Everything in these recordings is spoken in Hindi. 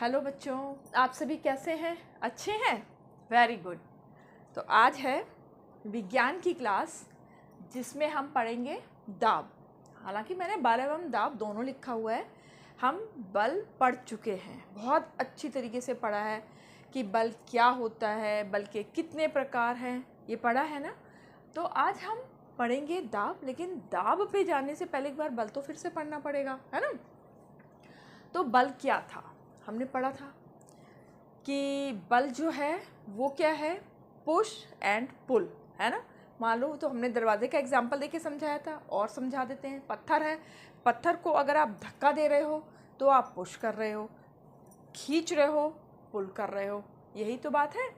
हेलो बच्चों, आप सभी कैसे हैं? अच्छे हैं? Very good. तो आज है विज्ञान की क्लास जिसमें हम पढ़ेंगे दाब। हालांकि मैंने बल एवं दाब दोनों लिखा हुआ है। हम बल पढ़ चुके हैं, बहुत अच्छी तरीके से पढ़ा है कि बल क्या होता है, बल के कितने प्रकार हैं, ये पढ़ा है ना। तो आज हम पढ़ेंगे दाब, लेकिन दाब पे जाने से पहले एक बार बल तो फिर से पढ़ना पड़ेगा, है ना। तो बल क्या था, हमने पढ़ा था कि बल जो है वो क्या है, पुश एंड पुल, है ना। मान लो तो हमने दरवाजे का एग्जाम्पल देके समझाया था, और समझा देते हैं। पत्थर है, पत्थर को अगर आप धक्का दे रहे हो तो आप पुश कर रहे हो, खींच रहे हो, पुल कर रहे हो, यही तो बात है।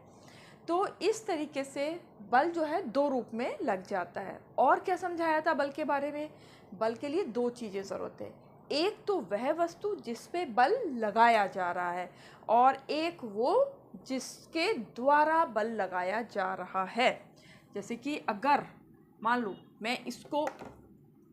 तो इस तरीके से बल जो है दो रूप में लग जाता है। और क्या समझाया था बल के बारे में? बल के लिए दो चीज़ें ज़रूरत है। एक तो वह वस्तु जिस पे बल लगाया जा रहा है, और एक वो जिसके द्वारा बल लगाया जा रहा है। जैसे कि अगर मान लो मैं इसको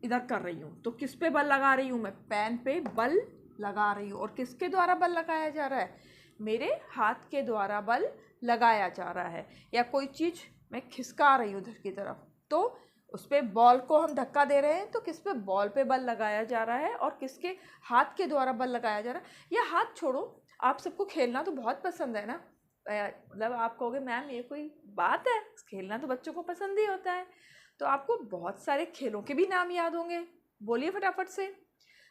इधर कर रही हूँ तो किस पे बल लगा रही हूँ? मैं पेन पे बल लगा रही हूँ। और किसके द्वारा बल लगाया जा रहा है? मेरे हाथ के द्वारा बल लगाया जा रहा है। या कोई चीज़ मैं खिसका रही हूँ उधर की तरफ, तो उस पर बॉल को हम धक्का दे रहे हैं, तो किस पे? बॉल पे बल लगाया जा रहा है, और किसके? हाथ के द्वारा बल लगाया जा रहा है। या हाथ छोड़ो, आप सबको खेलना तो बहुत पसंद है ना। मतलब आप कहोगे मैम ये कोई बात है, खेलना तो बच्चों को पसंद ही होता है। तो आपको बहुत सारे खेलों के भी नाम याद होंगे, बोलिए फटाफट से।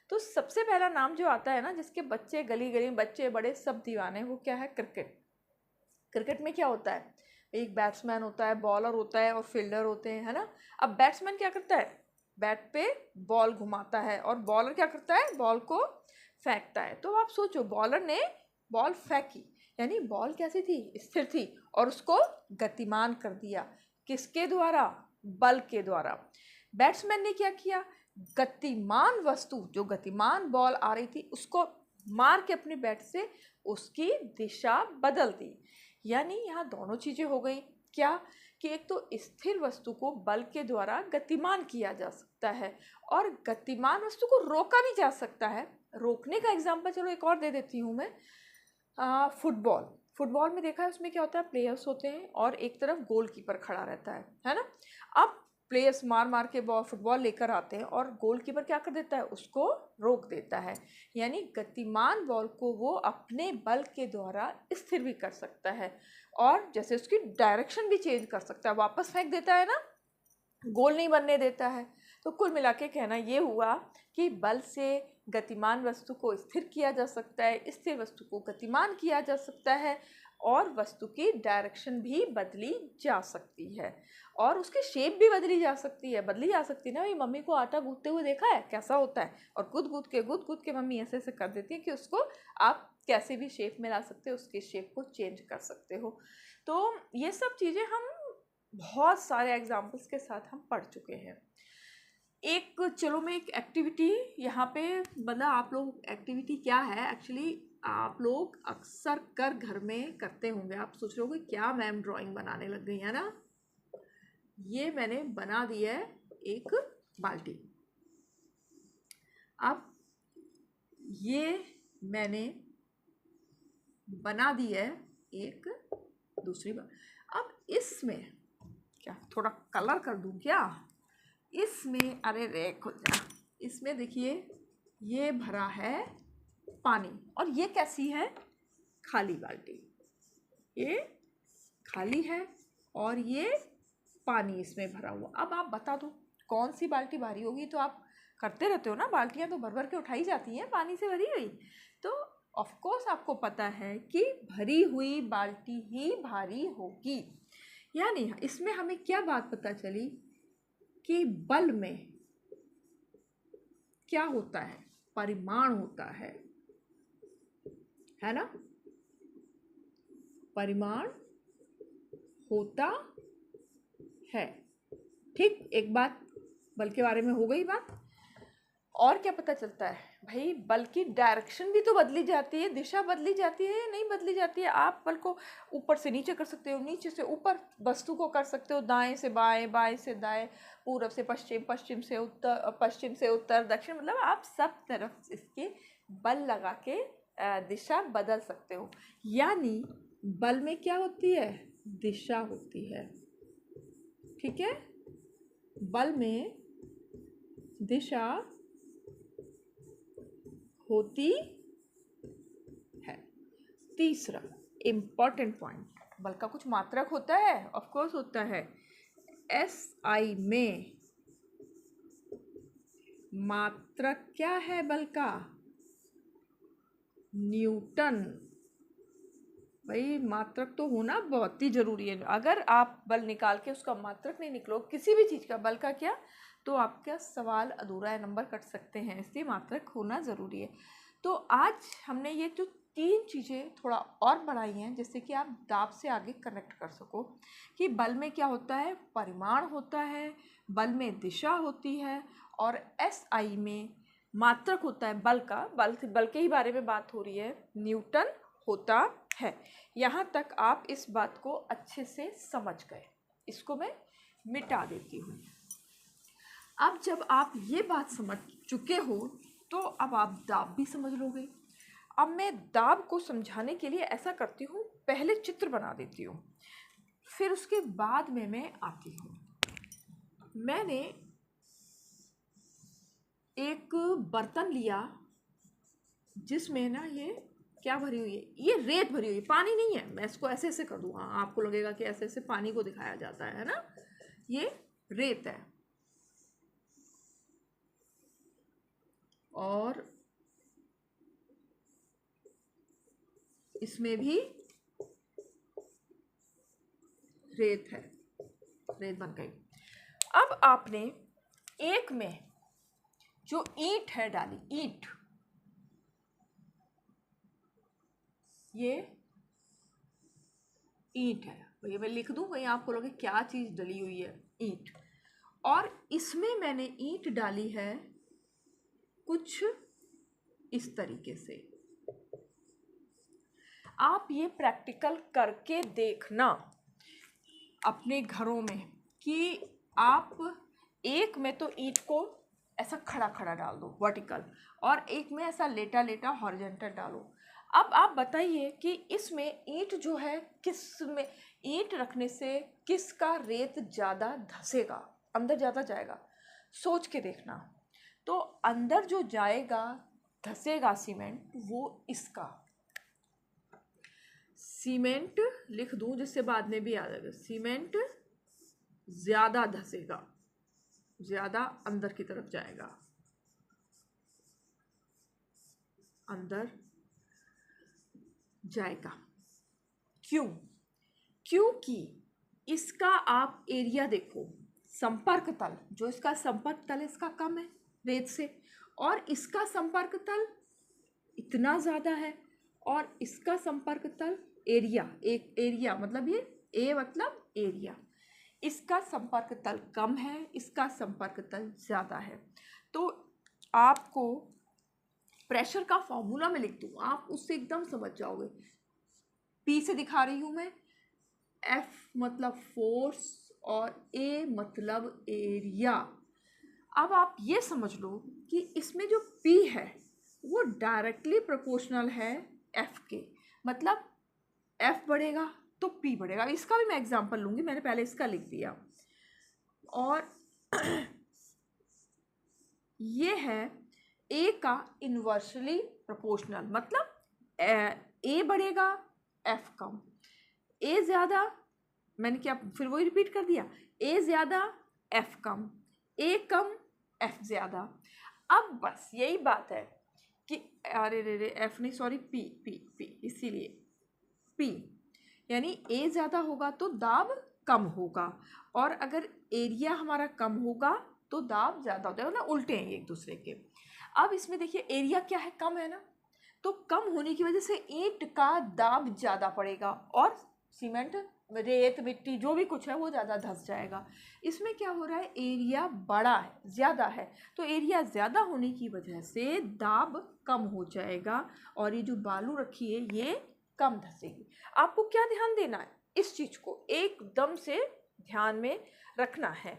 तो सबसे पहला नाम जो आता है ना, जिसके बच्चे गली गली में, बच्चे बड़े सब दीवाने, वो क्या है? क्रिकेट। क्रिकेट में क्या होता है? एक बैट्समैन होता है, बॉलर होता है, और फील्डर होते हैं, है ना। अब बैट्समैन क्या करता है? बैट पे बॉल घुमाता है, और बॉलर क्या करता है? बॉल को फेंकता है। तो आप सोचो, बॉलर ने बॉल फेंकी, यानी बॉल कैसी थी? स्थिर थी, और उसको गतिमान कर दिया। किसके द्वारा? बल के द्वारा। बैट्समैन ने क्या किया? गतिमान वस्तु, जो गतिमान बॉल आ रही थी, उसको मार के अपने बैट से उसकी दिशा बदल दी। यानी यहाँ दोनों चीज़ें हो गई। क्या? कि एक तो स्थिर वस्तु को बल के द्वारा गतिमान किया जा सकता है, और गतिमान वस्तु को रोका भी जा सकता है। रोकने का एग्जाम्पल चलो एक और दे देती हूँ मैं। फुटबॉल। फुटबॉल में देखा है, उसमें क्या होता है? प्लेयर्स होते हैं, और एक तरफ गोलकीपर खड़ा रहता है ना। अब प्लेयर्स मार मार के बॉल फुटबॉल लेकर आते हैं, और गोलकीपर क्या कर देता है? उसको रोक देता है। यानी गतिमान बॉल को वो अपने बल के द्वारा स्थिर भी कर सकता है, और जैसे उसकी डायरेक्शन भी चेंज कर सकता है, वापस फेंक देता है ना, गोल नहीं बनने देता है। तो कुल मिला के कहना ये हुआ कि बल से गतिमान वस्तु को स्थिर किया जा सकता है, स्थिर वस्तु को गतिमान किया जा सकता है, और वस्तु की डायरेक्शन भी बदली जा सकती है, और उसकी शेप भी बदली जा सकती है। बदली जा सकती है ना। भाई मम्मी को आटा गूंथते हुए देखा है कैसा होता है? और गूंथ गूंथ के मम्मी ऐसे ऐसे कर देती है कि उसको आप कैसे भी शेप में ला सकते हो, उसके शेप को चेंज कर सकते हो। तो ये सब चीज़ें हम बहुत सारे एग्जाम्पल्स के साथ हम पढ़ चुके हैं। एक चलो मैं एक एक्टिविटी यहाँ पे, मतलब आप लोग एक्टिविटी क्या है एक्चुअली, आप लोग अक्सर कर घर में करते होंगे। आप सोच रहे होंगे क्या मैम ड्राइंग बनाने लग गई है ना। ये मैंने बना दी है एक बाल्टी। अब ये मैंने बना दी है एक दूसरी बार। अब इसमें क्या थोड़ा कलर कर दूं क्या इसमें? अरे रे खुल जा। इसमें देखिए ये भरा है पानी, और ये कैसी है? खाली बाल्टी। ये खाली है, और ये पानी इसमें भरा हुआ। अब आप बता दो कौन सी बाल्टी भारी होगी? तो आप करते रहते हो ना, बाल्टियाँ तो भर भर के उठाई जाती हैं पानी से भरी हुई। तो ऑफ कोर्स आपको पता है कि भरी हुई बाल्टी ही भारी होगी। यानी इसमें हमें क्या बात पता चली कि बल में क्या होता है? परिमाण होता है ना। परिमाण होता है। ठीक, एक बात बल के बारे में हो गई बात। और क्या पता चलता है? भाई बल की डायरेक्शन भी तो बदली जाती है, दिशा बदली जाती है या नहीं बदली जाती है? आप बल को ऊपर से नीचे कर सकते हो, नीचे से ऊपर वस्तु को कर सकते हो, दाएं से बाएं, बाएं से दाएं, पूरब से पश्चिम, पश्चिम से उत्तर, पश्चिम से उत्तर, दक्षिण, मतलब आप सब तरफ इसके बल लगा के दिशा बदल सकते हो। यानी बल में क्या होती है? दिशा होती है। ठीक है, बल में दिशा होती है। तीसरा इम्पॉर्टेंट पॉइंट, बल का कुछ मात्रक होता है? ऑफ कोर्स होता है। SI में मात्रक क्या है बल का? न्यूटन। भाई मात्रक तो होना बहुत ही जरूरी है। अगर आप बल निकाल के उसका मात्रक नहीं निकलो किसी भी चीज़ का, बल का क्या, तो आपका सवाल अधूरा है, नंबर कट सकते हैं। इसलिए मात्रक होना ज़रूरी है। तो आज हमने ये जो 3 चीज़ें थोड़ा और बढ़ाई हैं जिससे कि आप दाब से आगे कनेक्ट कर सको कि बल में क्या होता है, परिमाण होता है, बल में दिशा होती है, और SI में मात्रक होता है बल का। बल के ही बारे में बात हो रही है, न्यूटन होता है। यहाँ तक आप इस बात को अच्छे से समझ गए। इसको मैं मिटा देती हूँ। अब जब आप ये बात समझ चुके हो तो अब आप दाब भी समझ लोगे। अब मैं दाब को समझाने के लिए ऐसा करती हूँ, पहले चित्र बना देती हूँ, फिर उसके बाद में मैं आती हूँ। मैंने एक बर्तन लिया जिसमें ना ये क्या भरी हुई है, ये रेत भरी हुई है, पानी नहीं है। मैं इसको ऐसे ऐसे कर दूँ, हाँ आपको लगेगा कि ऐसे ऐसे पानी को दिखाया जाता है ना, ये रेत है। और इसमें भी रेत है, रेत बन गई। अब आपने एक में जो ईंट है डाली, ईंट, ये ईंट है, भैया मैं लिख दूं, वही आपको लगे क्या चीज़ डली हुई है, ईंट। और इसमें मैंने ईंट डाली है कुछ इस तरीके से। आप ये प्रैक्टिकल करके देखना अपने घरों में कि आप एक में तो ईंट को ऐसा खड़ा खड़ा डाल दो वर्टिकल, और एक में ऐसा लेटा लेटा हॉरिजॉन्टल डालो। अब आप बताइए कि इसमें ईंट जो है, किस में ईंट रखने से किसका रेत ज़्यादा धंसेगा, अंदर ज़्यादा जाएगा? सोच के देखना। तो अंदर जो जाएगा धंसेगा सीमेंट, वो इसका सीमेंट लिख दूं जिससे बाद में भी आ जाएगा। सीमेंट ज़्यादा धंसेगा, ज़्यादा अंदर की तरफ जाएगा, अंदर जाएगा। क्यों? क्योंकि इसका आप एरिया देखो, संपर्क तल, जो इसका संपर्क तल है इसका कम है रेत से, और इसका संपर्क तल इतना ज़्यादा है, और इसका संपर्क तल एरिया, एक एरिया मतलब ये ए मतलब एरिया, इसका संपर्क तल कम है, इसका संपर्क तल ज़्यादा है। तो आपको प्रेशर का फॉर्मूला मैं लिख दूँ, आप उससे एकदम समझ जाओगे। P से दिखा रही हूँ मैं, F मतलब फोर्स और A मतलब एरिया। अब आप ये समझ लो कि इसमें जो P है वो डायरेक्टली प्रोपोर्शनल है F के, मतलब F बढ़ेगा तो P बढ़ेगा। इसका भी मैं एग्जांपल लूँगी, मैंने पहले इसका लिख दिया। और ये है A का इन्वर्सली प्रोपोर्शनल, मतलब A बढ़ेगा F कम, A ज़्यादा, मैंने क्या फिर वही रिपीट कर दिया, A ज़्यादा F come, A come F ज़्यादा। अब बस यही बात है कि अरे रे रे F नहीं सॉरी P, इसीलिए P यानी A ज़्यादा होगा तो दाब कम होगा, और अगर एरिया हमारा कम होगा तो दाब ज़्यादा होता है, ना उल्टे हैं एक दूसरे के। अब इसमें देखिए एरिया क्या है, कम है ना, तो कम होने की वजह से ईंट का दाब ज़्यादा पड़ेगा, और सीमेंट, रेत, मिट्टी जो भी कुछ है वो ज़्यादा धंस जाएगा। इसमें क्या हो रहा है, एरिया बड़ा है, ज़्यादा है, तो एरिया ज़्यादा होने की वजह से दाब कम हो जाएगा, और ये जो बालू रखी है ये कम धंसेगी। आपको क्या ध्यान देना है, इस चीज़ को एकदम से ध्यान में रखना है।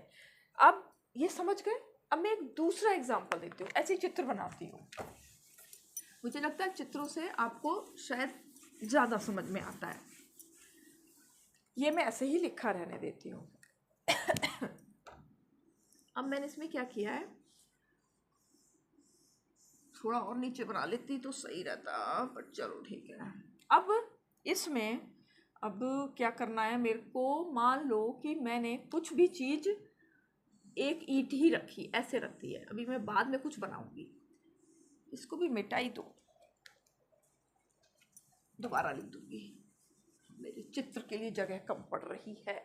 अब ये समझ गए। अब मैं एक दूसरा एग्जाम्पल देती हूँ, ऐसे चित्र बनाती हूँ। मुझे लगता है चित्रों से आपको शायद ज़्यादा समझ में आता है। ये मैं ऐसे ही लिखा रहने देती हूँ। अब मैंने इसमें क्या किया है, थोड़ा और नीचे बना लेती तो सही रहता, पर चलो ठीक है। अब इसमें अब क्या करना है मेरे को, मान लो कि मैंने कुछ भी चीज़ एक ईंट ही रखी, ऐसे रखती है। अभी मैं बाद में कुछ बनाऊंगी, इसको भी मिटाई दो, दोबारा लिख दूंगी, मेरे चित्र के लिए जगह कम पड़ रही है।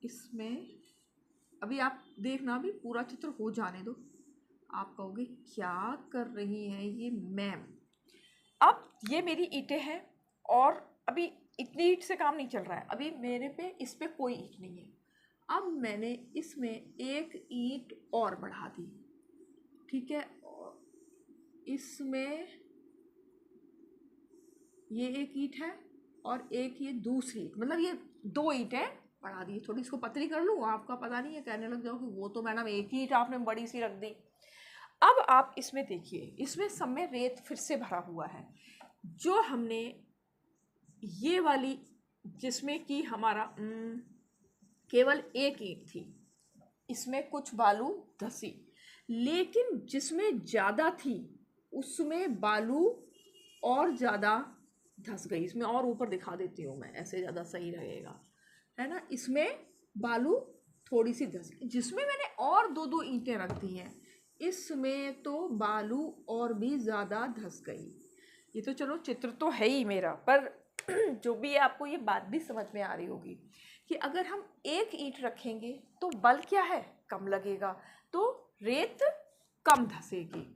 इसमें अभी आप देखना, अभी पूरा चित्र हो जाने दो। आप कहोगे क्या कर रही है ये मैम। अब ये ये ईंटें हैं और अभी इतनी ईंट से काम नहीं चल रहा है, अभी मेरे पे इस पे कोई ईंट नहीं है। अब मैंने इसमें एक ईंट और बढ़ा दी, ठीक है। और इसमें ये एक ईंट है और एक ये दूसरी, मतलब ये दो ईंटें बढ़ा दी। थोड़ी इसको पतली कर लूँ, आपका पता नहीं है, कहने लग जाओ कि वो तो मैडम एक ही ईंट आपने बड़ी सी रख दी। अब आप इसमें देखिए, इसमें सब में रेत फिर से भरा हुआ है। जो हमने ये वाली, जिसमें कि हमारा केवल एक ईंट थी, इसमें कुछ बालू धसी, लेकिन जिसमें ज़्यादा थी उसमें बालू और ज़्यादा धस गई। इसमें और ऊपर दिखा देती हूँ मैं, ऐसे ज़्यादा सही रहेगा, है ना। इसमें बालू थोड़ी सी धस गई, जिसमें मैंने और दो दो ईंटें रख दी हैं, इसमें तो बालू और भी ज़्यादा धस गई। ये तो चलो चित्र तो है ही मेरा, पर जो भी है आपको ये बात भी समझ में आ रही होगी कि अगर हम एक ईंट रखेंगे तो बल क्या है, कम लगेगा, तो रेत कम धसेगी,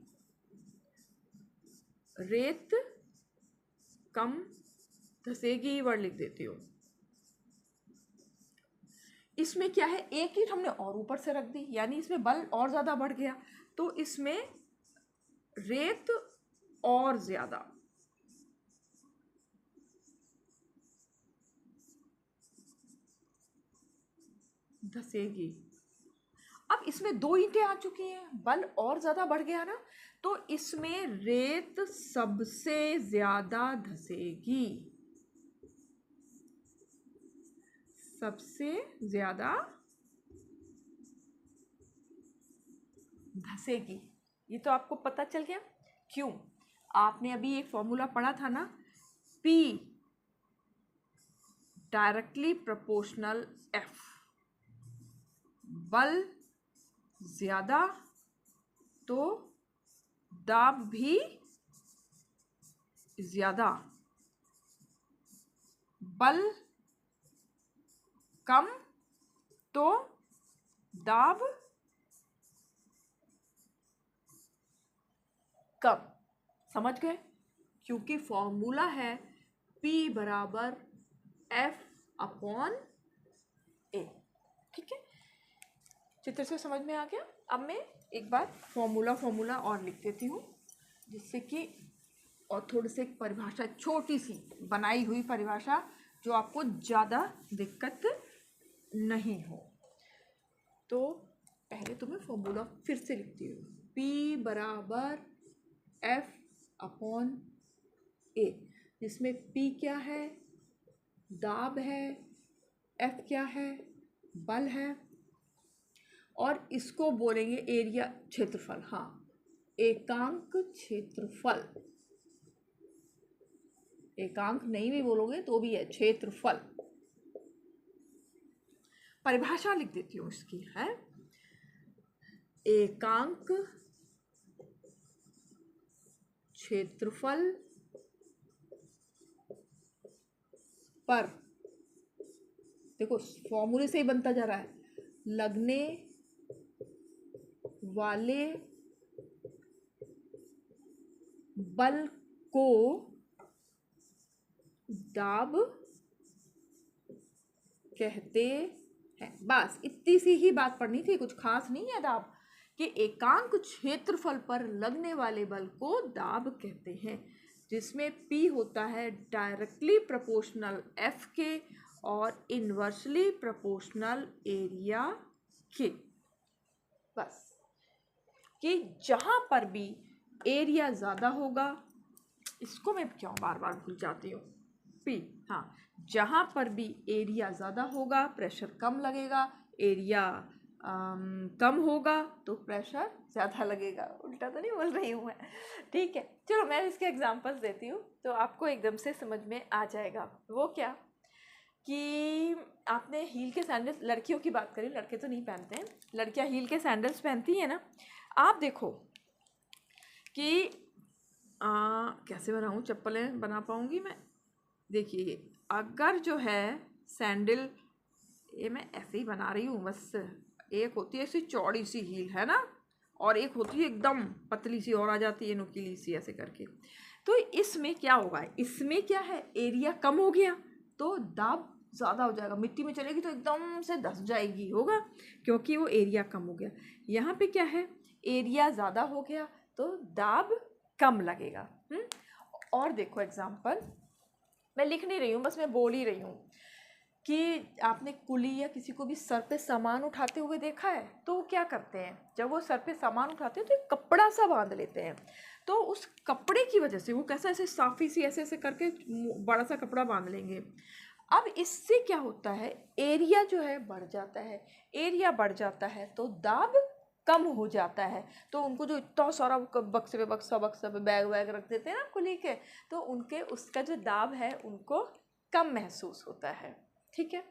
रेत कम धसेगी, वर्ड लिख देती हूँ। इसमें क्या है, एक ईंट हमने और ऊपर से रख दी, यानी इसमें बल और ज़्यादा बढ़ गया, तो इसमें रेत और ज़्यादा धसेगी। अब इसमें दो ईंटें आ चुकी हैं, बल और ज़्यादा बढ़ गया ना, तो इसमें रेत सबसे ज़्यादा धसेगी, सबसे ज़्यादा धसेगी। ये तो आपको पता चल गया। क्यों? आपने अभी एक फॉर्मूला पढ़ा था ना, P डायरेक्टली प्रोपोर्शनल F, बल ज़्यादा तो दाब भी ज़्यादा, बल कम तो दाब कम। समझ गए? क्योंकि फॉर्मूला है P बराबर F अपॉन A। ठीक है, चित्र से समझ में आ गया। अब मैं एक बार फॉर्मूला और लिख देती हूँ, जिससे कि और थोड़ी सी परिभाषा, छोटी सी बनाई हुई परिभाषा, जो आपको ज़्यादा दिक्कत नहीं हो। तो पहले तो मैं फॉर्मूला फिर से लिखती हूँ, P बराबर F अपॉन A, जिसमें P क्या है, दाब है, F क्या है, बल है, और इसको बोलेंगे एरिया, क्षेत्रफल। हाँ, एकांक क्षेत्रफल, एकांक नहीं भी बोलोगे तो भी है क्षेत्रफल। परिभाषा लिख देती हूँ इसकी, है एकांक क्षेत्रफल पर, देखो फॉर्मूले से ही बनता जा रहा है, लगने वाले बल को दाब कहते हैं। बस इतनी सी ही बात पढ़नी थी, कुछ खास नहीं है दाब, कि एकांक क्षेत्रफल पर लगने वाले बल को दाब कहते हैं, जिसमें P होता है डायरेक्टली प्रोपोर्शनल F के और इन्वर्सली प्रोपोर्शनल एरिया के। बस कि जहाँ पर भी एरिया ज़्यादा होगा, इसको मैं क्यों बार बार भूल जाती हूँ, पी, हाँ, जहाँ पर भी एरिया ज़्यादा होगा प्रेशर कम लगेगा, एरिया कम होगा तो प्रेशर ज़्यादा लगेगा। उल्टा तो नहीं बोल रही हूँ मैं, ठीक है। चलो मैं इसके एग्जांपल्स देती हूँ तो आपको एकदम से समझ में आ जाएगा। वो क्या कि आपने हील के सैंडल्स, लड़कियों की बात करें, लड़के तो नहीं पहनते हैं, लड़कियाँ हील के सैंडल्स पहनती हैं ना। आप देखो कि कैसे बनाऊँ, चप्पलें बना पाऊँगी मैं? देखिए, अगर जो है सैंडल, ये मैं ऐसे ही बना रही हूँ बस, एक होती है ऐसी चौड़ी सी हील है ना, और एक होती है एकदम पतली सी और आ जाती है नुकीली सी ऐसे करके। तो इसमें क्या होगा, इसमें क्या है, एरिया कम हो गया तो दाब ज़्यादा हो जाएगा, मिट्टी में चलेगी तो एकदम से धस जाएगी, होगा, क्योंकि वो एरिया कम हो गया। यहाँ पे क्या है, एरिया ज़्यादा हो गया तो दाब कम लगेगा। और देखो एग्जाम्पल, मैं लिख नहीं रही हूँ, बस मैं बोल ही रही हूँ कि आपने कुली या किसी को भी सर पे सामान उठाते हुए देखा है, तो वो क्या करते हैं, जब वो सर पे सामान उठाते हैं तो एक कपड़ा सा बांध लेते हैं। तो उस कपड़े की वजह से वो कैसा ऐसे साफी सी ऐसे ऐसे करके बड़ा सा कपड़ा बांध लेंगे। अब इससे क्या होता है, एरिया जो है बढ़ जाता है, एरिया बढ़ जाता है तो दाब कम हो जाता है। तो उनको जो इतना सारा बक्से पे बक्सा पे बैग वैग रख देते हैं ना कुली के, तो उनके उसका जो दाब है उनको कम महसूस होता है, ठीक है।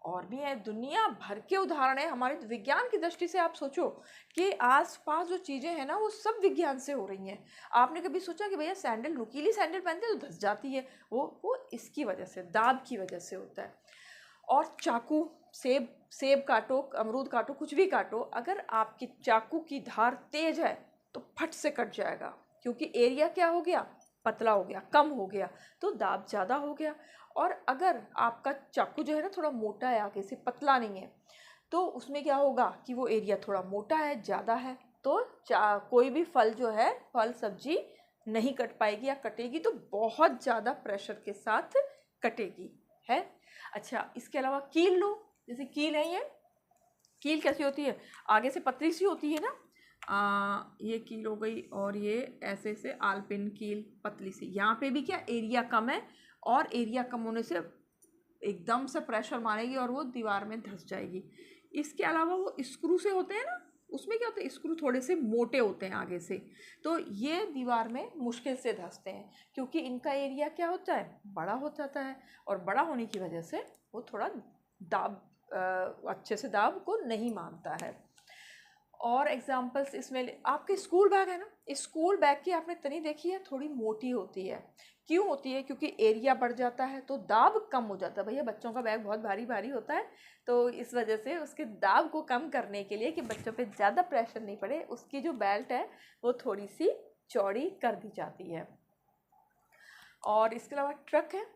और भी है, दुनिया भर के उदाहरण है हमारे विज्ञान की दृष्टि से। आप सोचो कि आसपास जो चीज़ें हैं ना वो सब विज्ञान से हो रही हैं। आपने कभी सोचा कि भैया सैंडल, नुकीली सैंडल पहनते हैं तो धस जाती है, वो इसकी वजह से, दाब की वजह से होता है। और चाकू, सेब काटो, अमरूद काटो, कुछ भी काटो, अगर आपकी चाकू की धार तेज है तो फट से कट जाएगा, क्योंकि एरिया क्या हो गया, पतला हो गया, कम हो गया, तो दाब ज़्यादा हो गया। और अगर आपका चाकू जो है ना थोड़ा मोटा है, आगे से पतला नहीं है, तो उसमें क्या होगा कि वो एरिया थोड़ा मोटा है, ज़्यादा है, तो कोई भी फल जो है, फल सब्जी नहीं कट पाएगी, या कटेगी तो बहुत ज़्यादा प्रेशर के साथ कटेगी, है। अच्छा, इसके अलावा कील लो, जैसे कील है, ये कील कैसी होती है, आगे से पतली सी होती है ना, ये कील हो गई, और ये ऐसे से आलपिन कील पतली सी। यहाँ पे भी क्या, एरिया कम है, और एरिया कम होने से एकदम से प्रेशर मारेगी और वो दीवार में धंस जाएगी। इसके अलावा वो स्क्रू से होते हैं ना, उसमें क्या होता है, स्क्रू थोड़े से मोटे होते हैं आगे से, तो ये दीवार में मुश्किल से धंसते हैं, क्योंकि इनका एरिया क्या होता है, बड़ा हो जाता है, और बड़ा होने की वजह से वो थोड़ा दाब अच्छे से दाब को नहीं मानता है। और एग्जांपल्स इसमें, आपके स्कूल बैग है ना, स्कूल बैग की आपने तनी देखी है, थोड़ी मोटी होती है। क्यों होती है, क्योंकि एरिया बढ़ जाता है तो दाब कम हो जाता है। भैया बच्चों का बैग बहुत भारी भारी होता है, तो इस वजह से उसके दाब को कम करने के लिए, कि बच्चों पे ज़्यादा प्रेशर नहीं पड़े, उसकी जो बेल्ट है वो थोड़ी सी चौड़ी कर दी जाती है। और इसके अलावा ट्रक है,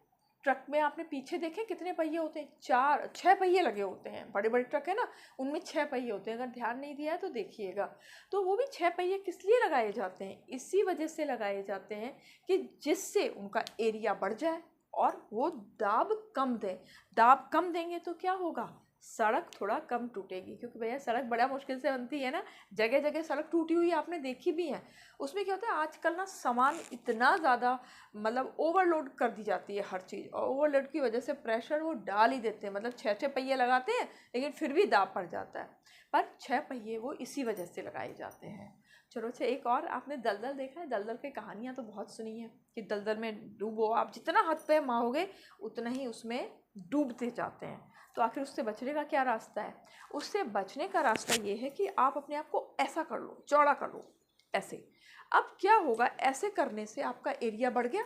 ट्रक में आपने पीछे देखे कितने पहिए होते हैं, 4-6 पहिए लगे होते हैं। बड़े बड़े ट्रक है ना, उनमें 6 पहिए होते हैं, अगर ध्यान नहीं दिया है तो देखिएगा। तो वो भी 6 पहिए किस लिए लगाए जाते हैं, इसी वजह से लगाए जाते हैं कि जिससे उनका एरिया बढ़ जाए और वो दाब कम दें। दाब कम देंगे तो क्या होगा, सड़क थोड़ा कम टूटेगी, क्योंकि भैया सड़क बड़ा मुश्किल से बनती है ना, जगह जगह सड़क टूटी हुई आपने देखी भी है। उसमें क्या होता है, आजकल ना सामान इतना ज़्यादा, मतलब ओवरलोड कर दी जाती है हर चीज़, और ओवरलोड की वजह से प्रेशर वो डाल ही देते हैं, मतलब 6-6 पहिए लगाते हैं लेकिन फिर भी दाब पड़ जाता है। पर 6 पहिए वो इसी वजह से लगाए जाते हैं। चलो अच्छा, एक और, आपने दलदल देखा है, दलदल की कहानियाँ तो बहुत सुनी है कि दलदल में डूबो, आप जितना हाथ पे मारोगे उतना ही उसमें डूबते जाते हैं। तो आखिर उससे बचने का क्या रास्ता है, उससे बचने का रास्ता ये है कि आप अपने आप को ऐसा कर लो, चौड़ा कर लो, ऐसे। अब क्या होगा, ऐसे करने से आपका एरिया बढ़ गया,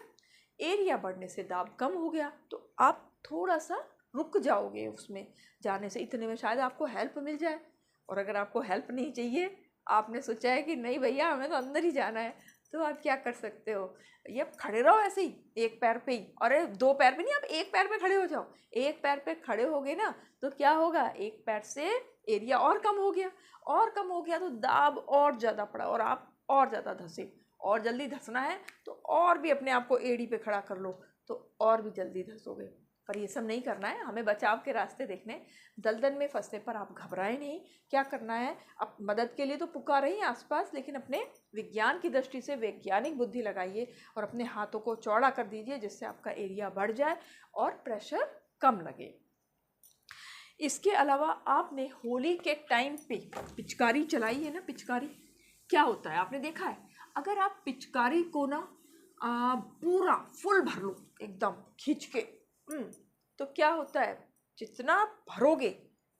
एरिया बढ़ने से दाब कम हो गया, तो आप थोड़ा सा रुक जाओगे उसमें जाने से, इतने में शायद आपको हेल्प मिल जाए। और अगर आपको हेल्प नहीं चाहिए, आपने सोचा है कि नहीं भैया हमें तो अंदर ही जाना है, तो आप क्या कर सकते हो, ये आप खड़े रहो ऐसे ही, एक पैर पे ही, अरे 2 पैर पे नहीं, आप एक पैर पे खड़े हो जाओ। एक पैर पे खड़े हो गए ना तो क्या होगा, एक पैर से एरिया और कम हो गया, और कम हो गया तो दाब और ज़्यादा पड़ा, और आप और ज़्यादा धंसे। और जल्दी धंसना है तो और भी अपने आप को एड़ी पे खड़ा कर लो, तो और भी जल्दी धंसोगे। पर ये सब नहीं करना है, हमें बचाव के रास्ते देखने। दलदल में फंसने पर आप घबराएं नहीं। क्या करना है, अब मदद के लिए तो पुकारे ही आसपास, लेकिन अपने विज्ञान की दृष्टि से वैज्ञानिक बुद्धि लगाइए और अपने हाथों को चौड़ा कर दीजिए, जिससे आपका एरिया बढ़ जाए और प्रेशर कम लगे। इसके अलावा आपने होली के टाइम पे पिचकारी चलाई है ना, पिचकारी क्या होता है आपने देखा है, अगर आप पिचकारी को ना पूरा फुल भर लो एकदम खींच के, तो क्या होता है, जितना भरोगे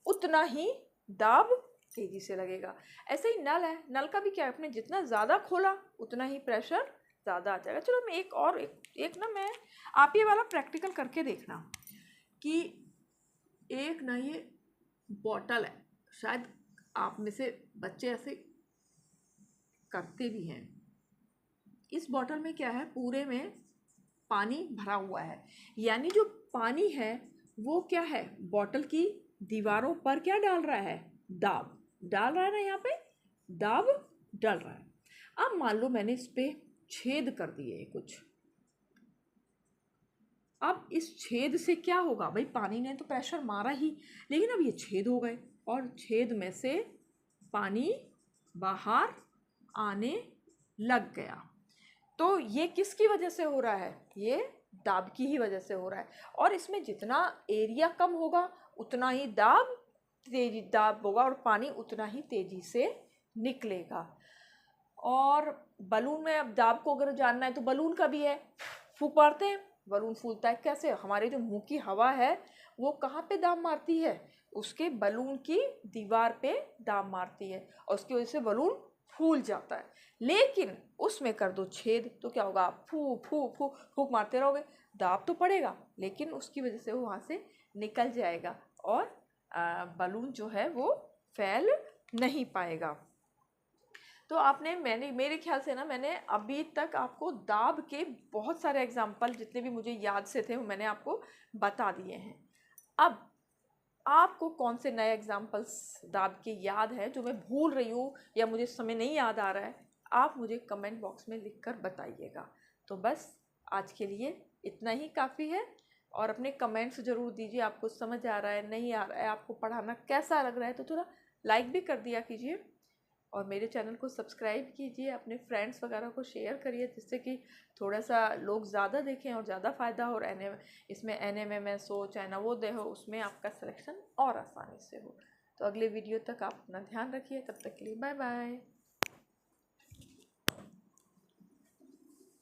उतना ही दाब तेजी से लगेगा। ऐसे ही नल है, नल का भी क्या है, आपने जितना ज़्यादा खोला उतना ही प्रेशर ज़्यादा आ जाएगा। चलो मैं एक ना मैं आप ये वाला प्रैक्टिकल करके देखना कि एक ना ये बॉटल है, शायद आप में से बच्चे ऐसे करते भी हैं। इस बॉटल में क्या है, पूरे में पानी भरा हुआ है, यानी जो पानी है वो क्या है, बॉटल की दीवारों पर क्या डाल रहा है, दाब डाल रहा है ना, यहाँ पे दाब डाल रहा है। अब मान लो मैंने इस पे छेद कर दिए कुछ, अब इस छेद से क्या होगा भाई, पानी ने तो प्रेशर मारा ही, लेकिन अब ये छेद हो गए और छेद में से पानी बाहर आने लग गया। तो ये किसकी वजह से हो रहा है, ये दाब की ही वजह से हो रहा है। और इसमें जितना एरिया कम होगा उतना ही दाब होगा और पानी उतना ही तेजी से निकलेगा। और बलून में अब दाब को अगर जानना है तो बलून का भी है, फूंक मारते हैं बलून फूलता है कैसे, हमारे जो मुंह की हवा है वो कहाँ पे दाब मारती है, उसके बलून की दीवार पे दाब मारती है और उसकी वजह से बलून फूल जाता है। लेकिन उसमें कर दो छेद तो क्या होगा, फू फू फू फूक मारते रहोगे, दाब तो पड़ेगा लेकिन उसकी वजह से वो वहाँ से निकल जाएगा और बलून जो है वो फैल नहीं पाएगा। तो मैंने मेरे ख्याल से ना मैंने अभी तक आपको दाब के बहुत सारे एग्जाम्पल जितने भी मुझे याद से थे वो मैंने आपको बता दिए हैं। अब आपको कौन से नए एग्जाम्पल्स दाब के याद है जो मैं भूल रही हूँ या मुझे समय नहीं याद आ रहा है, आप मुझे कमेंट बॉक्स में लिखकर बताइएगा। तो बस आज के लिए इतना ही काफ़ी है और अपने कमेंट्स ज़रूर दीजिए, आपको समझ आ रहा है नहीं आ रहा है, आपको पढ़ाना कैसा लग रहा है, तो थोड़ा लाइक भी कर दिया कीजिए और मेरे चैनल को सब्सक्राइब कीजिए, अपने फ्रेंड्स वगैरह को शेयर करिए जिससे कि थोड़ा सा लोग ज़्यादा देखें और ज़्यादा फ़ायदा हो। इसमें NMMS हो चाहे नवोदय हो, उसमें आपका सिलेक्शन और आसानी से हो। तो अगले वीडियो तक आप अपना ध्यान रखिए, तब तक के लिए बाय बाय।